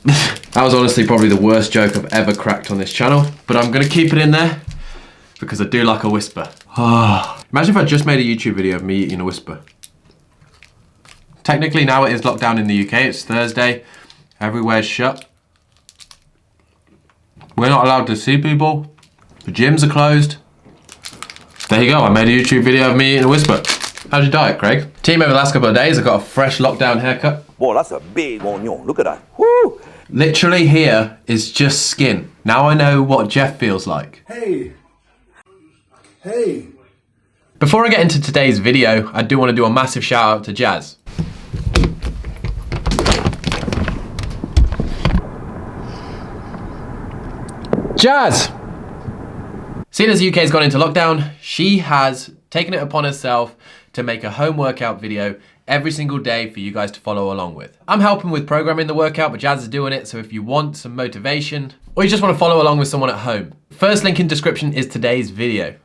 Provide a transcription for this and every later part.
That was honestly probably the worst joke I've ever cracked on this channel, but I'm gonna keep it in there because I do like a whisper. Imagine if I just made a YouTube video of me eating a whisper. Technically now it is lockdown in the UK, it's Thursday, everywhere's shut. We're not allowed to see people, the gyms are closed. There you go, I made a YouTube video of me eating a whisper. How's your diet, Craig? Team, over the last couple of days, I got a fresh lockdown haircut. Whoa, that's a big onion. Look at that. Woo! Literally here is just skin. Now I know what Jeff feels like. Hey. Hey. Before I get into today's video, I do want to do a massive shout out to Jazz. Jazz! Seeing as the UK has gone into lockdown, she has taken it upon herself to make a home workout video every single day for you guys to follow along with. I'm helping with programming the workout, but Jazz is doing it, so if you want some motivation, or you just want to follow along with someone at home, first link in description is today's video.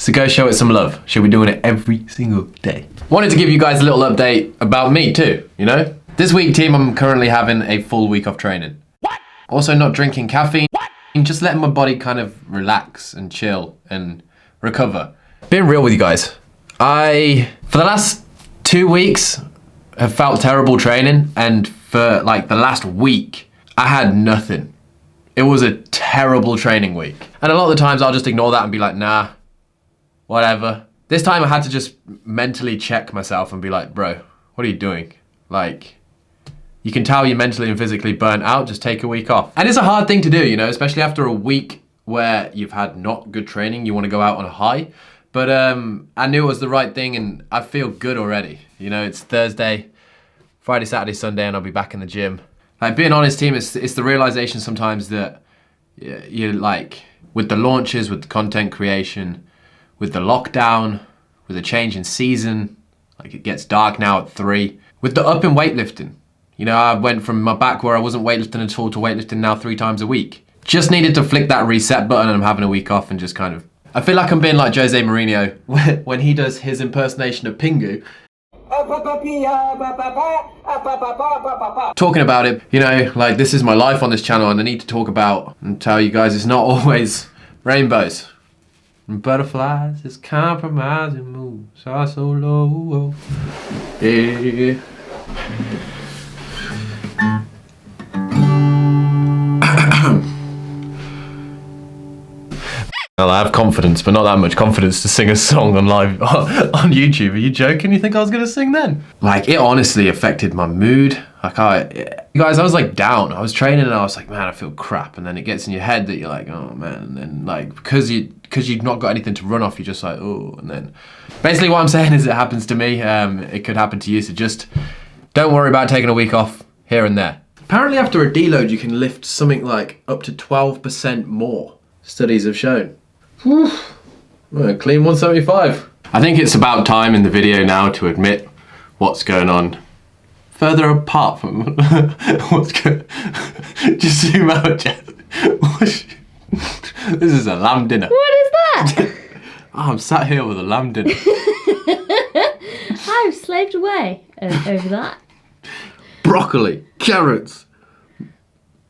So go show it some love. She'll be doing it every single day. Wanted to give you guys a little update about me too, you know? This week, team, I'm currently having a full week of training. What? Also not drinking caffeine, just letting my body kind of relax and chill and recover. Being real with you guys, for the last 2 weeks, have felt terrible training, and for like the last week, I had nothing. It was a terrible training week. And a lot of the times I'll just ignore that and be like, nah, whatever. This time I had to just mentally check myself and be like, bro, what are you doing? Like, you can tell you're mentally and physically burnt out, just take a week off. And it's a hard thing to do, you know, especially after a week where you've had not good training, you want to go out on a high. But I knew it was the right thing and I feel good already. You know, it's Thursday, Friday, Saturday, Sunday, and I'll be back in the gym. Like, being honest, team, it's the realization sometimes that you're like, with the launches, with the content creation, with the lockdown, with the change in season, like it gets dark now at 3, with the up in weightlifting. You know, I went from my back where I wasn't weightlifting at all to weightlifting now 3 times a week. Just needed to flick that reset button and I'm having a week off and just kind of, I feel like I'm being like Jose Mourinho when he does his impersonation of Pingu. Talking about it, you know, like this is my life on this channel and I need to talk about and tell you guys it's not always rainbows. And butterflies, it's compromising moves are so low. Yeah. Well, I have confidence, but not that much confidence to sing a song on live on YouTube. Are you joking? You think I was gonna sing then? Like, it honestly affected my mood. Like, you guys, I was like down. I was training and I was like, man, I feel crap. And then it gets in your head that you're like, oh man. And then like, because you've not got anything to run off, you're just like, oh. And then basically what I'm saying is it happens to me. It could happen to you. So just don't worry about taking a week off here and there. Apparently after a deload, you can lift something like up to 12% more. Studies have shown. Whew. Well, clean 175. I think it's about time in the video now to admit what's going on further apart from what's going. Just zoom out, Jeff. This is a lamb dinner. What is that? Oh, I'm sat here with a lamb dinner. I've slaved away over that. Broccoli, carrots,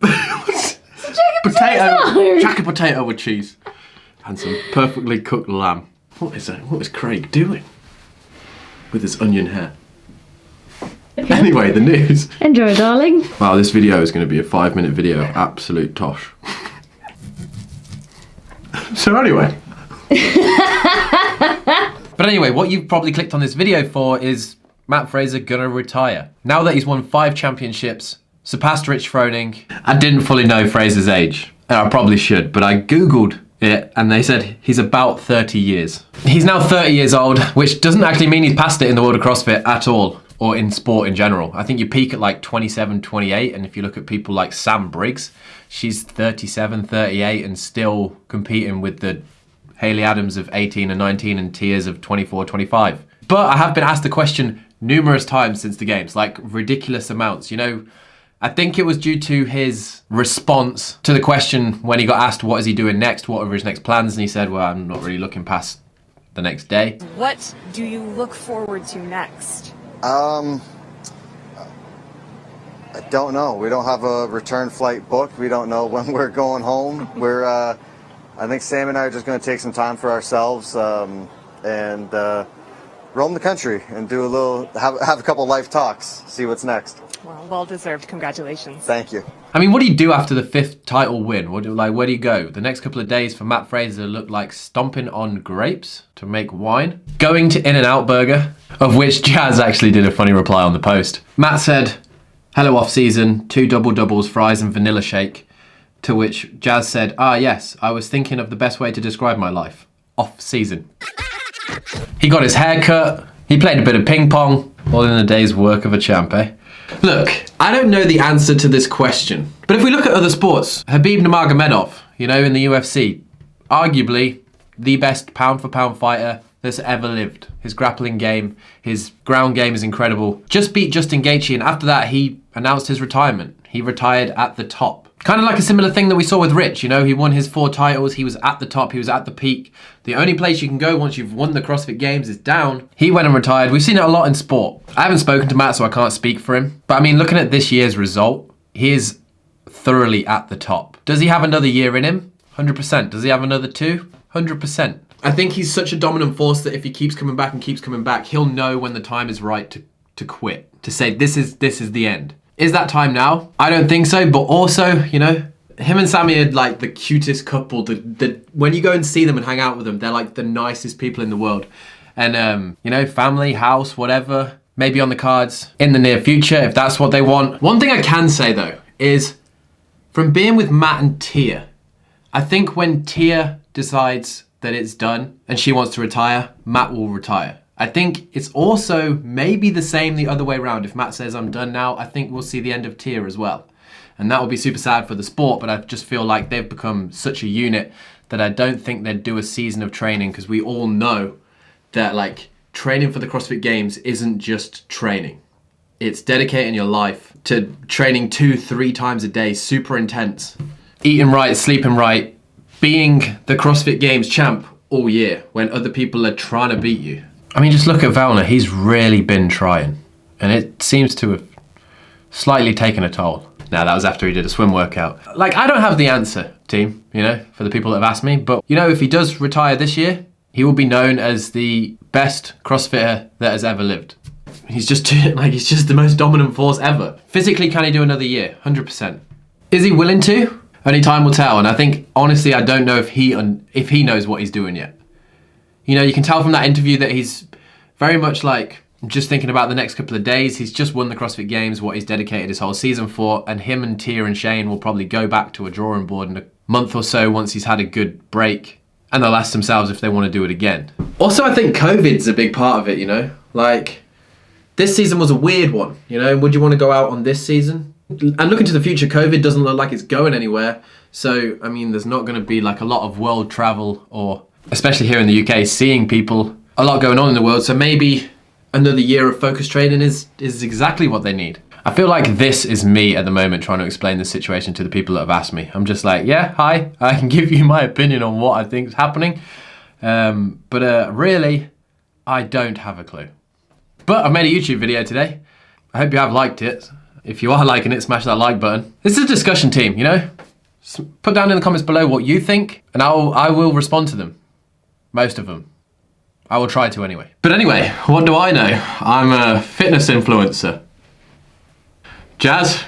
jack of potato with cheese. And some perfectly cooked lamb. What is Craig doing with his onion hair? Okay. Anyway, the news. Enjoy, darling. Wow, this video is going to be a 5-minute video of absolute tosh. So anyway. But anyway, what you've probably clicked on this video for is Matt Fraser gonna retire. Now that he's won 5 championships, surpassed Rich Froning. I didn't fully know Fraser's age. And I probably should, but I Googled it and they said he's about 30 years. He's now 30 years old, which doesn't actually mean he's past it in the world of CrossFit at all, or in sport in general. I think you peak at like 27, 28, and if you look at people like Sam Briggs, she's 37, 38 and still competing with the Hayley Adams of 18 and 19 and Tia's of 24, 25. But I have been asked the question numerous times since the games, like ridiculous amounts, you know. I think it was due to his response to the question when he got asked what is he doing next, what are his next plans, and he said, well, I'm not really looking past the next day. What do you look forward to next? I don't know. We don't have a return flight booked. We don't know when we're going home. I think Sam and I are just going to take some time for ourselves and roam the country and do have a couple life talks, see what's next. Well deserved. Congratulations. Thank you. I mean, what do you do after the 5th title win? Where do you go? The next couple of days for Matt Fraser look like stomping on grapes to make wine. Going to In-N-Out Burger, of which Jazz actually did a funny reply on the post. Matt said, "Hello off season, 2 double-doubles, fries and vanilla shake." To which Jazz said, "Ah yes, I was thinking of the best way to describe my life. Off season." He got his hair cut, he played a bit of ping pong, all in a day's work of a champ, eh? Look, I don't know the answer to this question, but if we look at other sports, Khabib Nurmagomedov, in the UFC, arguably the best pound-for-pound fighter that's ever lived. His grappling game, his ground game is incredible. Just beat Justin Gaethje, and after that he announced his retirement. He retired at the top. Kind of like a similar thing that we saw with Rich, he won his 4 titles, he was at the top, he was at the peak. The only place you can go once you've won the CrossFit Games is down. He went and retired. We've seen it a lot in sport. I haven't spoken to Matt, so I can't speak for him. But I mean, looking at this year's result, he is thoroughly at the top. Does he have another year in him? 100%. Does he have another 2? 100%. I think he's such a dominant force that if he keeps coming back, he'll know when the time is right to quit, to say this is the end. Is that time now? I don't think so, but also, him and Sammy are like the cutest couple. When you go and see them and hang out with them, they're like the nicest people in the world. And, family, house, whatever, maybe on the cards in the near future, if that's what they want. One thing I can say, though, is from being with Matt and Tia, I think when Tia decides that it's done and she wants to retire, Matt will retire. I think it's also maybe the same the other way around. If Matt says I'm done now, I think we'll see the end of Tia as well. And that will be super sad for the sport, but I just feel like they've become such a unit that I don't think they'd do a season of training, because we all know that training for the CrossFit Games isn't just training. It's dedicating your life to training 2-3 times a day, super intense, eating right, sleeping right, being the CrossFit Games champ all year when other people are trying to beat you. I mean, just look at Vellner. He's really been trying, and it seems to have slightly taken a toll. Now, that was after he did a swim workout. I don't have the answer, team, for the people that have asked me, but, if he does retire this year, he will be known as the best CrossFitter that has ever lived. He's just the most dominant force ever. Physically, can he do another year? 100%. Is he willing to? Only time will tell, and I think, honestly, I don't know if he knows what he's doing yet. You can tell from that interview that he's very much just thinking about the next couple of days. He's just won the CrossFit Games, what he's dedicated his whole season for, and him and Tia and Shane will probably go back to a drawing board in a month or so once he's had a good break, and they'll ask themselves if they want to do it again. Also, I think COVID's a big part of it, this season was a weird one, would you want to go out on this season? And looking to the future, COVID doesn't look like it's going anywhere, so, I mean, there's not going to be a lot of world travel, or especially here in the UK, seeing people, a lot going on in the world, so maybe another year of focus training is exactly what they need. I feel like this is me at the moment trying to explain the situation to the people that have asked me. I'm just yeah, hi, I can give you my opinion on what I think is happening, but really, I don't have a clue. But I've made a YouTube video today. I hope you have liked it. If you are liking it, smash that like button. This is a discussion, team, Put down in the comments below what you think, and I will respond to them. Most of them. I will try to anyway. But anyway, what do I know? I'm a fitness influencer. Jazz?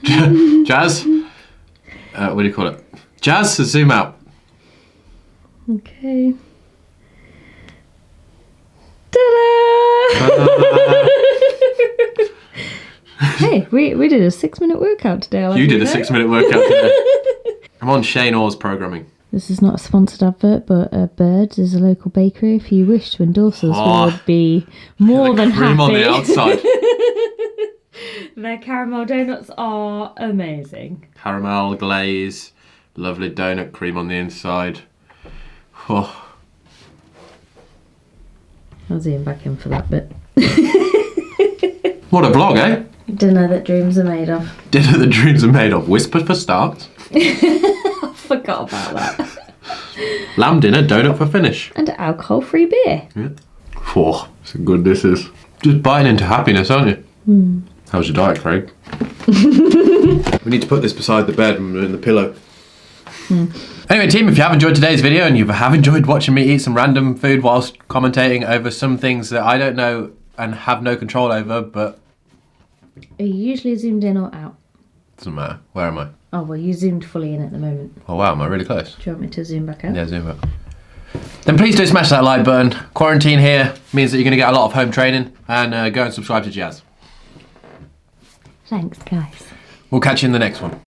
Jazz? What do you call it? Jazz, zoom out. Okay. Ta-da! Hey, we did a 6-minute workout today. You did a 6-minute workout today. I'm on Shane Orr's programming. This is not a sponsored advert, but Birds is a local bakery. If you wish to endorse us, we would be more than happy. Cream on the outside. Their caramel donuts are amazing. Caramel glaze, lovely donut cream on the inside. Oh. I'll zoom back in for that bit. What a vlog, eh? Dinner that dreams are made of. Dinner that dreams are made of. Whisper for starts. I forgot about that. Lamb dinner, donut for finish. And alcohol-free beer. Yeah. Oh, so good this is. Just biting into happiness, aren't you? How's your diet, Craig? We need to put this beside the bed and in the pillow. Anyway, team, if you have enjoyed today's video and you have enjoyed watching me eat some random food whilst commentating over some things that I don't know and have no control over, but... Are you usually zoomed in or out? Doesn't matter. Where am I? Oh, well, you zoomed fully in at the moment. Oh wow, am I really close? Do you want me to zoom back out? Yeah, zoom out. Then please do smash that like button. Quarantine here means that you're going to get a lot of home training, and go and subscribe to Jazz. Thanks, guys. We'll catch you in the next one.